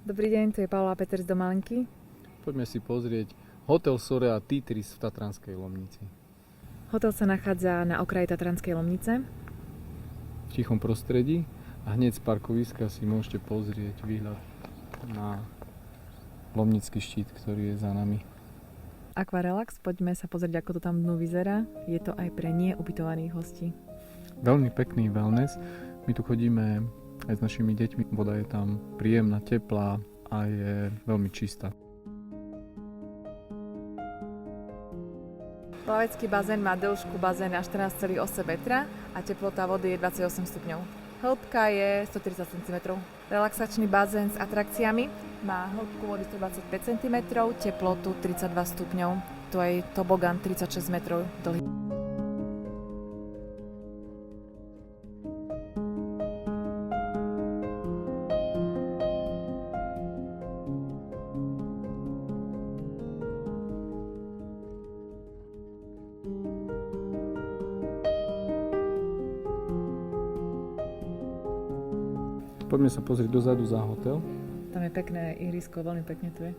Dobrý deň, tu je Paula Peter z Domalenky. Poďme si pozrieť Hotel Sorea Titris v Tatranskej Lomnici. Hotel sa nachádza na okraji Tatranskej Lomnice. V tichom prostredí a hneď z parkoviska si môžete pozrieť výhľad na Lomnický štít, ktorý je za nami. Aquarelax, poďme sa pozrieť, ako to tam dnu vyzerá. Je to aj pre neubytovaných hostí. Veľmi pekný wellness. My tu chodíme aj s našimi deťmi. Voda je tam príjemná, teplá a je veľmi čistá. Plavecký bazén má dĺžku bazéna 14,8 metra a teplota vody je 28 stupňov. Hĺbka je 130 cm. Relaxačný bazén s atrakciami má hĺbku vody 125 cm, teplotu 32 stupňov. Tu je tobogan 36 metrov dlhý. Poďme sa pozrieť dozadu za hotel. Tam je pekné ihrisko, veľmi pekne tu je.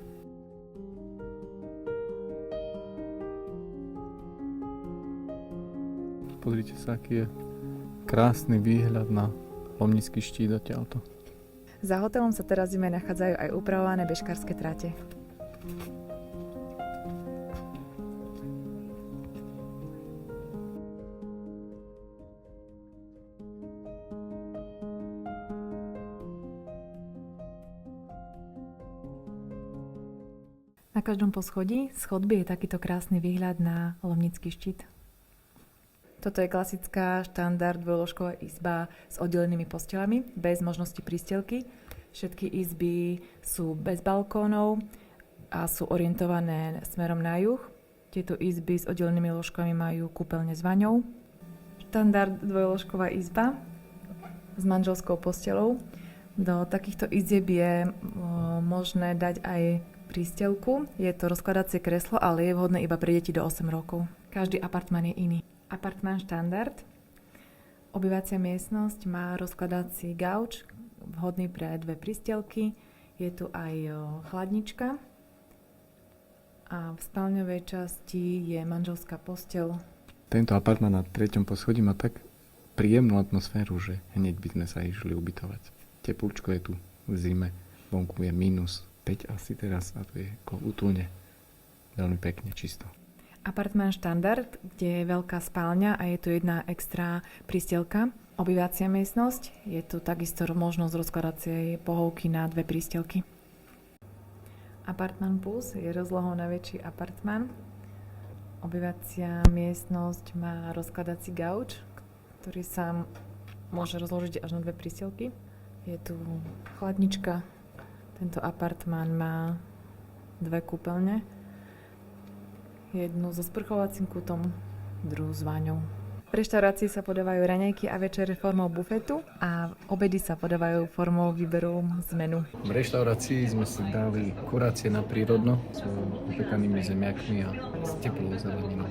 Pozrite sa, aký je krásny výhľad na Lomnický štít odtiaľto. Za hotelom sa teraz zime nachádzajú aj upravované bežkárske trate. Na každom poschodí z chodby je takýto krásny výhľad na Lomnický štít. Toto je klasická štandard dvojložková izba s oddelenými postelami, bez možnosti prístelky. Všetky izby sú bez balkónov a sú orientované smerom na juh. Tieto izby s oddelenými ložkami majú kúpeľne s vaňou. Štandard dvojložková izba s manželskou postelou. Do takýchto izieb je možné dať aj prístelku. Je to rozkladacie kreslo, ale je vhodné iba pre deti do 8 rokov. Každý apartmán je iný. Apartmán štandard. Obývacia miestnosť má rozkladací gauč, vhodný pre 2 prístelky. Je tu aj chladnička. A v spálňovej časti je manželská posteľ. Tento apartmán na 3. poschodí má tak príjemnú atmosféru, že hneď by sme sa išli ubytovať. Teplúčko je tu v zime, vonku je minus 5 asi teraz a tu je útulne. Veľmi pekne, čisto. Apartmán štandard, kde je veľká spálňa a je tu jedna extra prístelka. Obývacia miestnosť, je tu takisto možnosť rozkladacej pohovky na 2 prístelky. Apartmán plus je rozlohou najväčší apartmán. Obývacia miestnosť má rozkladací gauč, ktorý sa môže rozložiť až na 2 prístelky. Je tu chladnička. Tento apartmán má 2 kúpeľne. Jednu so sprchovacím kútom, druhú s vaňou. V reštaurácii sa podávajú raňajky a večere formou bufetu a obedy sa podávajú formou výberu z menu. V reštaurácii sme si dali kurácie na prírodno s upekanými zemiakmi a s teplou zeleninou.